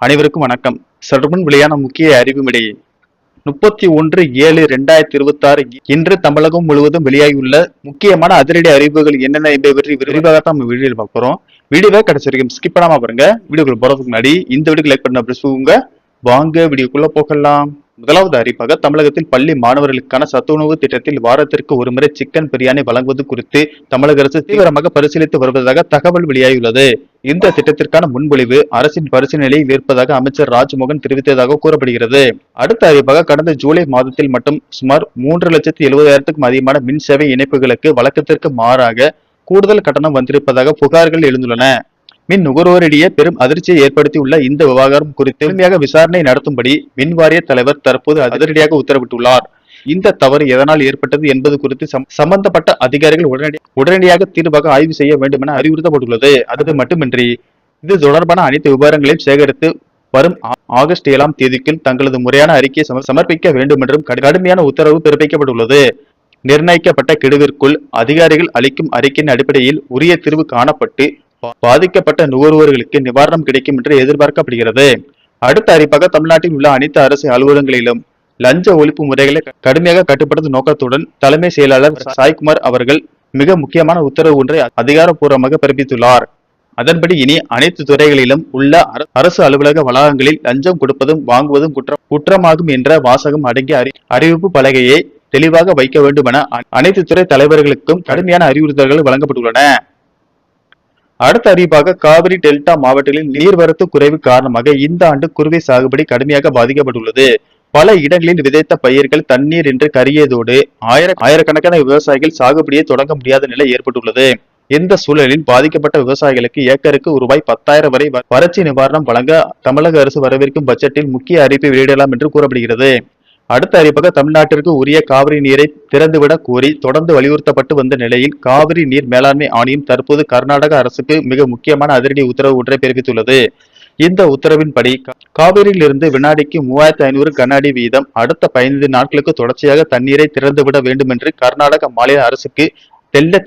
அனைவருக்கும் வணக்கம். சற்றுமுன் வெளியான முக்கிய அறிவிமிடை 31/7/2026 இன்று தமிழகம் முழுவதும் வெளியாகியுள்ள முக்கியமான அதிரடி அறிவிப்புகள் என்னென்ன என்பதை பற்றி விரிவாக நம்ம வீடியோவில் பார்க்கிறோம். வீடியோவை கடைசி வரைக்கும் ஸ்கிப் பண்ணாம பாருங்க. வீடியோக்குள்ள போறதுக்கு முன்னாடி இந்த வீடியோக்கு லைக் பண்ண பிரசுங்க. வாங்க வீடியோக்குள்ள போகலாம். முதலாவது அறிவிப்பாக தமிழகத்தில் பள்ளி மாணவர்களுக்கான சத்துணவு திட்டத்தில் வாரத்திற்கு ஒருமுறை சிக்கன் பிரியாணி வழங்குவது குறித்து தமிழக அரசு தீவிரமாக பரிசீலித்து வருவதாக தகவல் வெளியாகியுள்ளது. இந்த திட்டத்திற்கான முன்மொழிவு அரசின் பரிசீலனையில் இருப்பதாக அமைச்சர் ராஜ்மோகன் தெரிவித்ததாக கூறப்படுகிறது. அடுத்த அறிவிப்பாக கடந்த ஜூலை மாதத்தில் மட்டும் சுமார் 3,70,000க்கும் அதிகமான மின் சேவை இணைப்புகளுக்கு வழக்கத்திற்கு மாறாக கூடுதல் கட்டணம் வந்திருப்பதாக புகார்கள் எழுந்துள்ளன. மின் நுகர்வோரிடையே பெரும் அதிர்ச்சியை ஏற்படுத்தியுள்ள இந்த விவகாரம் குறித்து முழுமையாக விசாரணை நடத்தும்படி மின் வாரிய தலைவர் தற்போது அதிரடியாக உத்தரவிட்டுள்ளார். இந்த தவறு எதனால் ஏற்பட்டது என்பது குறித்து சம்பந்தப்பட்ட அதிகாரிகள் உடனடியாக தீர்வாக ஆய்வு செய்ய வேண்டும் என அறிவுறுத்தப்பட்டுள்ளது. அது மட்டுமின்றி இது தொடர்பான அனைத்து விவரங்களையும் சேகரித்து வரும் ஆகஸ்ட் 7ஆம் தேதிக்குள் தங்களது முறையான அறிக்கையை சமர்ப்பிக்க வேண்டும் என்றும் கடுமையான உத்தரவு பிறப்பிக்கப்பட்டுள்ளது. நிர்ணயிக்கப்பட்ட கெடுவிற்குள் அதிகாரிகள் அளிக்கும் அறிக்கையின் அடிப்படையில் உரிய தீர்வு காணப்பட்டு பாதிக்கப்பட்ட நுகர்வோர்களுக்கு நிவாரணம் கிடைக்கும் என்று எதிர்பார்க்கப்படுகிறது. அடுத்த அறிவிப்பாக தமிழ்நாட்டில் உள்ள அனைத்து அரசு அலுவலகங்களிலும் லஞ்ச ஒழிப்பு முறைகளை கடுமையாக கட்டுப்படுத்தும் நோக்கத்துடன் தலைமை செயலாளர் சாய்குமார் அவர்கள் மிக முக்கியமான உத்தரவு ஒன்றை அதிகாரப்பூர்வமாக பிறப்பித்துள்ளார். அதன்படி இனி அனைத்து துறைகளிலும் உள்ள அரசு அலுவலக வளாகங்களில் லஞ்சம் கொடுப்பதும் வாங்குவதும் குற்றமாகும் என்ற வாசகம் அடங்கிய அறிவிப்பு பலகையை தெளிவாக வைக்க வேண்டும் என அனைத்து துறை தலைவர்களுக்கும் கடுமையான அறிவுறுத்தல்கள் வழங்கப்பட்டுள்ளன. அடுத்த அறிவிப்பாக காவிரி டெல்டா மாவட்டங்களில் நீர்வரத்து குறைவு காரணமாக இந்த ஆண்டு குறுவை சாகுபடி கடுமையாக பாதிக்கப்பட்டுள்ளது. பல இடங்களில் விதைத்த பயிர்கள் தண்ணீர் என்று கருகியதோடு ஆயிரக்கணக்கான விவசாயிகள் சாகுபடியை தொடங்க முடியாத நிலை ஏற்பட்டுள்ளது. இந்த சூழலில் பாதிக்கப்பட்ட விவசாயிகளுக்கு ஏக்கருக்கு ரூபாய் 10,000 வரை வறட்சி நிவாரணம் வழங்க தமிழக அரசு வரவிருக்கும் பட்ஜெட்டில் முக்கிய அறிவிப்பை வெளியிடலாம் என்று கூறப்படுகிறது. அடுத்த அறிவிப்பாக தமிழ்நாட்டிற்கு உரிய காவிரி நீரை திறந்துவிடக் கோரி தொடர்ந்து வலியுறுத்தப்பட்டு வந்த நிலையில் காவிரி நீர் மேலாண்மை ஆணையம் தற்போது கர்நாடக அரசுக்கு மிக முக்கியமான அதிரடி உத்தரவு ஒன்றை பிறப்பித்துள்ளது. இந்த உத்தரவின்படி காவிரியிலிருந்து வினாடிக்கு 3,500 கன அடி வீதம் அடுத்த 15 நாட்களுக்கு தொடர்ச்சியாக தண்ணீரை திறந்துவிட வேண்டும் என்று கர்நாடக மாநில அரசுக்கு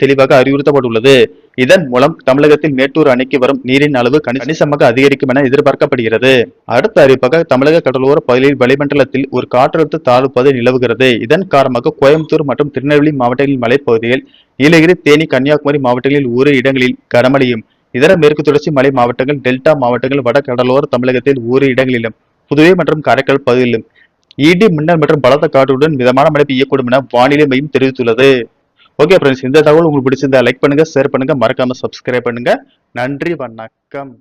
தெளிவாக அறிவுறுத்தப்பட்டுள்ளது. இதன் மூலம் தமிழகத்தில் மேட்டூர் அணைக்கு வரும் நீரின் அளவு கணிசமாக அதிகரிக்கும் என எதிர்பார்க்கப்படுகிறது. அடுத்த அறிவிப்பாக தமிழக கடலோர பகுதியில் வளிமண்டலத்தில் ஒரு காற்றழுத்த தாழ்வு பகுதி நிலவுகிறது. இதன் காரணமாக கோயம்புத்தூர் மற்றும் திருநெல்வேலி மாவட்டங்களின் மலைப்பகுதிகள், நீலகிரி, தேனி, கன்னியாகுமரி மாவட்டங்களில் ஓரிரு இடங்களில் கனமழையும், இதர மேற்கு தொடர்ச்சி மலை மாவட்டங்கள், டெல்டா மாவட்டங்கள், வட கடலோர தமிழகத்தில் ஓரிரு இடங்களிலும், புதுவை மற்றும் காரைக்கால் பகுதியிலும் இடி மின்னல் மற்றும் பலத்த காற்றுடன் மிதமான மழை பெய்யக்கூடும் என வானிலை மையம் தெரிவித்துள்ளது. ஓகே ஃப்ரெண்ட்ஸ், இந்த தகவல் உங்களுக்கு பிடிச்சிருந்தா லைக் பண்ணுங்க, ஷேர் பண்ணுங்க, மறக்காம சப்ஸ்கிரைப் பண்ணுங்க. நன்றி, வணக்கம்.